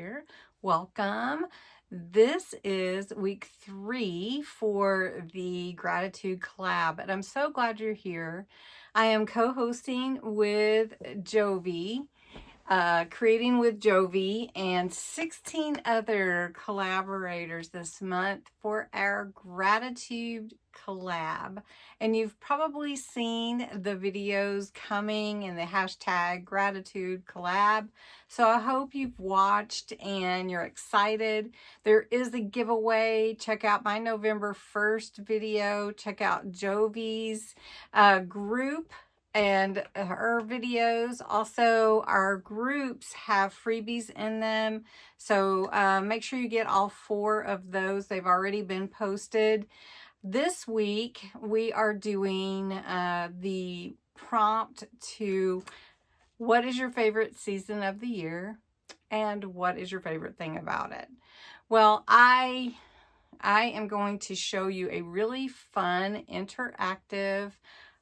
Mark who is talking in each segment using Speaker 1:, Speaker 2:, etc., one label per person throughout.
Speaker 1: there. Welcome. This is week 3 for the Gratitude Collab, and I'm so glad you're here. I am co-hosting with Jovi, creating with Jovi and 16 other collaborators this month for our Gratitude Collab. And you've probably seen the videos coming and the hashtag Gratitude Collab. So I hope you've watched and you're excited. There is a giveaway. Check out my November 1st video. Check out Jovi's group and her videos. Also, our groups have freebies in them, so make sure you get all 4 of those. They've already been posted. This week we are doing the prompt to what is your favorite season of the year and what is your favorite thing about it. Well, I am going to show you a really fun interactive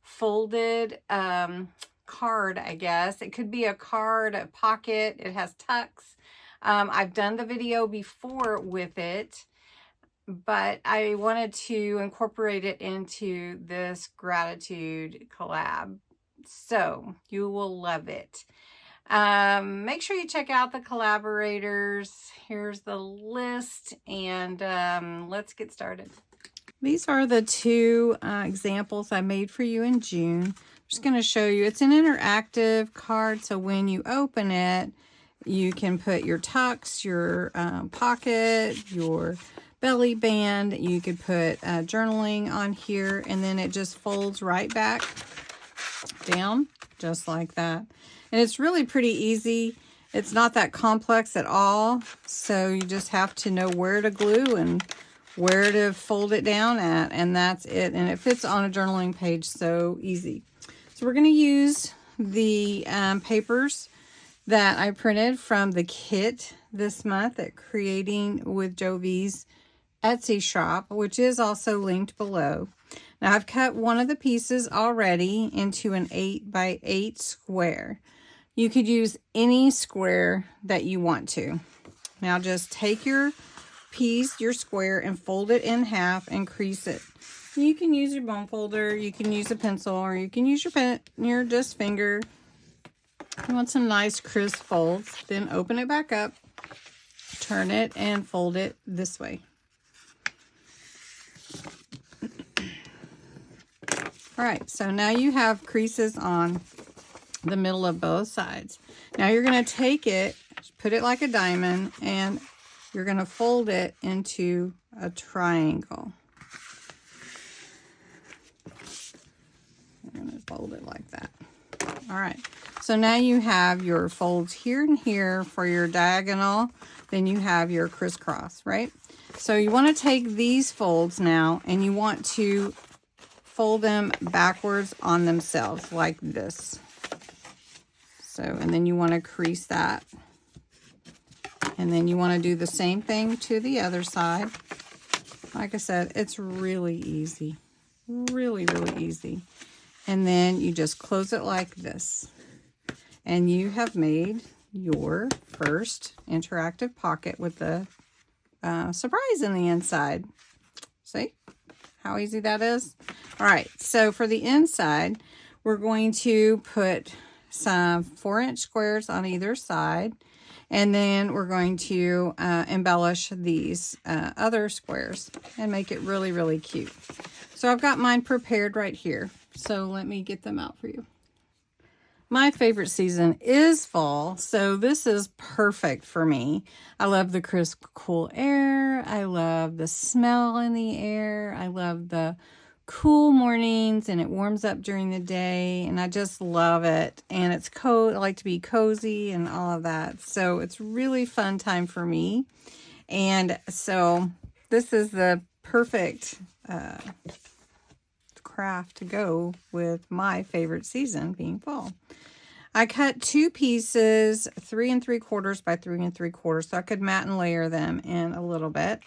Speaker 1: folded card, I guess. It could be a card, a pocket. It has tucks. I've done the video before with it, but I wanted to incorporate it into this gratitude collab. So you will love it. Make sure you check out the collaborators. Here's the list, and let's get started. These are the 2 examples I made for you in June. I'm just going to show you. It's an interactive card, so when you open it, you can put your tucks, your pocket, your belly band. You could put journaling on here, and then it just folds right back down, just like that. And it's really pretty easy. It's not that complex at all, so you just have to know where to glue and where to fold it down at, and that's it. And it fits on a journaling page, so easy. So we're going to use the papers that I printed from the kit this month at Creating with Jovi's Etsy shop, which is also linked below. Now I've cut one of the pieces already into an 8x8 square. You could use any square that you want to. Now just take your piece, your square, and fold it in half and crease it. You can use your bone folder, you can use a pencil, or you can use your pen, your just finger. You want some nice crisp folds. Then open it back up, turn it, and fold it this way. All right, so now you have creases on the middle of both sides. Now you're going to take it, put it like a diamond, and you're going to fold it into a triangle. I'm going to fold it like that. All right, so now you have your folds here and here for your diagonal. Then you have your crisscross, right? So you want to take these folds now, and you want to fold them backwards on themselves like this. So, and then you want to crease that. And then you want to do the same thing to the other side. Like I said, it's really easy. Really, really easy. And then you just close it like this. And you have made your first interactive pocket with the surprise in the inside. See how easy that is? All right, so for the inside, we're going to put some 4-inch squares on either side. And then we're going to embellish these other squares and make it really, really cute. So I've got mine prepared right here. So let me get them out for you. My favorite season is fall, so this is perfect for me. I love the crisp, cool air. I love the smell in the air. I love the cool mornings, and it warms up during the day, and I just love it. And it's cold. I like to be cozy and all of that. So it's really fun time for me. And so this is the perfect craft to go with my favorite season being fall. I cut 2 pieces, 3 3/4 by 3 3/4, so I could mat and layer them in a little bit.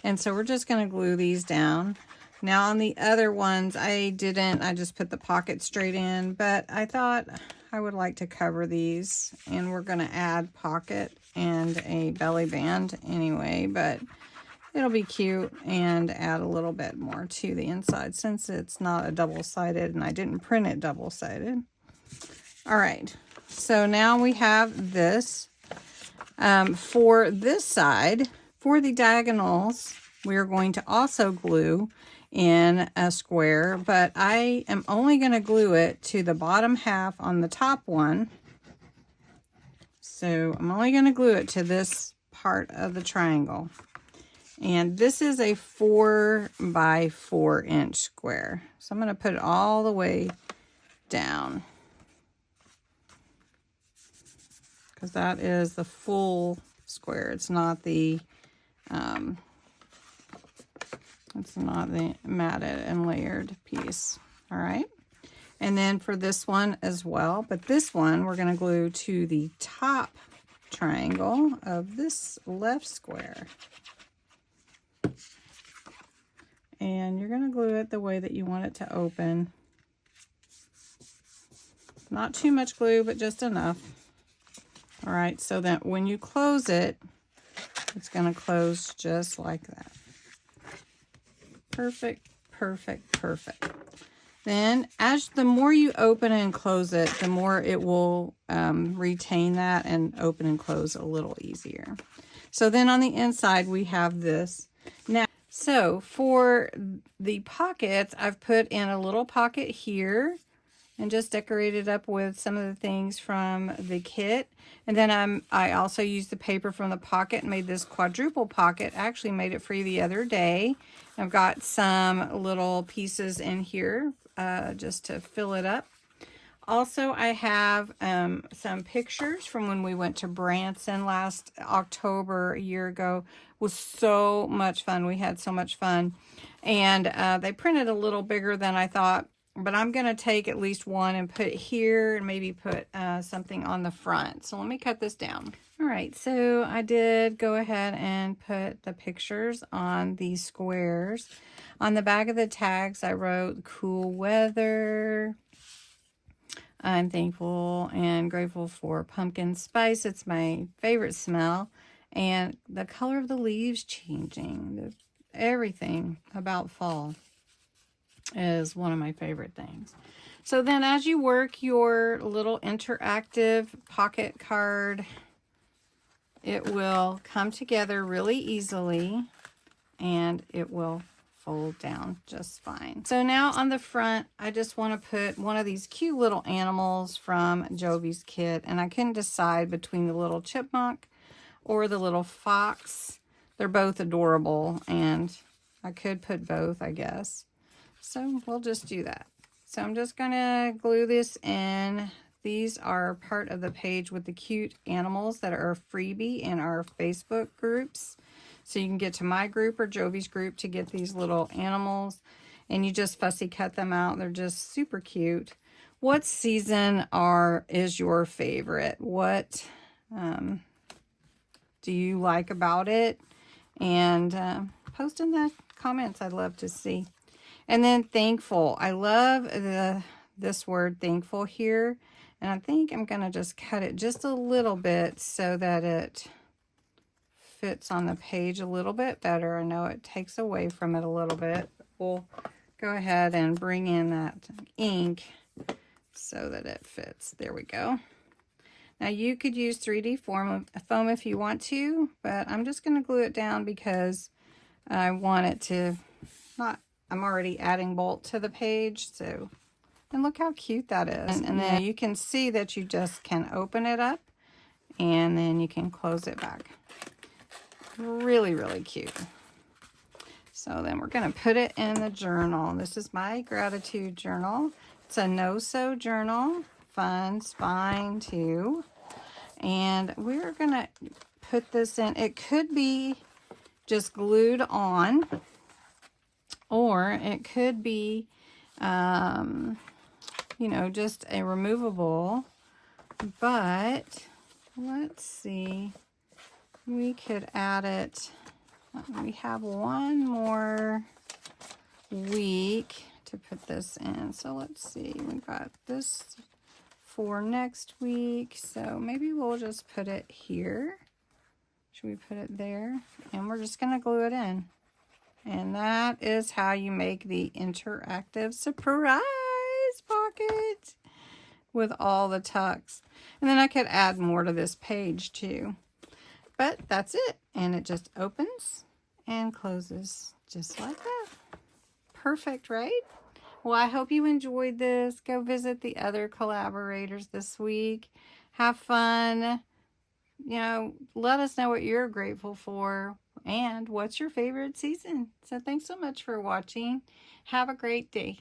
Speaker 1: And so we're just going to glue these down. Now on the other ones, I just put the pocket straight in, but I thought I would like to cover these, and we're going to add pocket and a belly band anyway, but it'll be cute and add a little bit more to the inside since it's not a double-sided and I didn't print it double-sided. All right, so now we have this. For this side, for the diagonals, we're going to also glue in a square, but I am only going to glue it to the bottom half on the top one. So I'm only going to glue it to this part of the triangle. And this is a 4 by 4 inch square. So I'm going to put it all the way down, because that is the full square. It's not the matted and layered piece. All right. And then for this one as well, but this one we're going to glue to the top triangle of this left square. And you're going to glue it the way that you want it to open. Not too much glue, but just enough. All right, so that when you close it, it's going to close just like that. Perfect, perfect, perfect. Then as the more you open and close it, the more it will retain that and open and close a little easier. So then on the inside, we have this. Now, so for the pockets, I've put in a little pocket here and just decorated up with some of the things from the kit. And then I also used the paper from the pocket and made this quadruple pocket. I actually made it free the other day. I've got some little pieces in here just to fill it up. Also, I have some pictures from when we went to Branson last October, a year ago. It was so much fun. We had so much fun. And they printed a little bigger than I thought, but I'm going to take at least one and put it here and maybe put something on the front. So let me cut this down. All right, so I did go ahead and put the pictures on these squares. On the back of the tags, I wrote cool weather. I'm thankful and grateful for pumpkin spice. It's my favorite smell. And the color of the leaves changing. Everything about fall is one of my favorite things. So then as you work your little interactive pocket card, it will come together really easily and it will fold down just fine. So now on the front, I just want to put one of these cute little animals from Jovi's kit, and I couldn't decide between the little chipmunk or the little fox. They're both adorable, and I could put both, I guess. So we'll just do that. So I'm just gonna glue this in. These are part of the page with the cute animals that are a freebie in our Facebook groups. So you can get to my group or Jovi's group to get these little animals, and you just fussy cut them out. They're just super cute. What season is your favorite? What do you like about it? And post in the comments. I'd love to see. And then thankful. I love this word thankful here. And I think I'm going to just cut it just a little bit so that it fits on the page a little bit better. I know it takes away from it a little bit. We'll go ahead and bring in that ink so that it fits. There we go. Now you could use 3D foam if you want to, but I'm just going to glue it down because I want it to not, I'm already adding bulk to the page. So, and look how cute that is. And then you can see that you just can open it up and then you can close it back. Really, really cute. So then we're going to put it in the journal. This is my gratitude journal. It's a no-sew journal. Fun spine too. And we're going to put this in. It could be just glued on, or it could be, you know, just a removable. But let's see. We could add it. We have one more week to put this in. So let's see. We've got this for next week. So maybe we'll just put it here. Should we put it there? And we're just going to glue it in. And that is how you make the interactive surprise pocket with all the tucks. And then I could add more to this page too. But that's it. And it just opens and closes just like that. Perfect, right? Well, I hope you enjoyed this. Go visit the other collaborators this week. Have fun. You know, let us know what you're grateful for and what's your favorite season. So thanks so much for watching. Have a great day.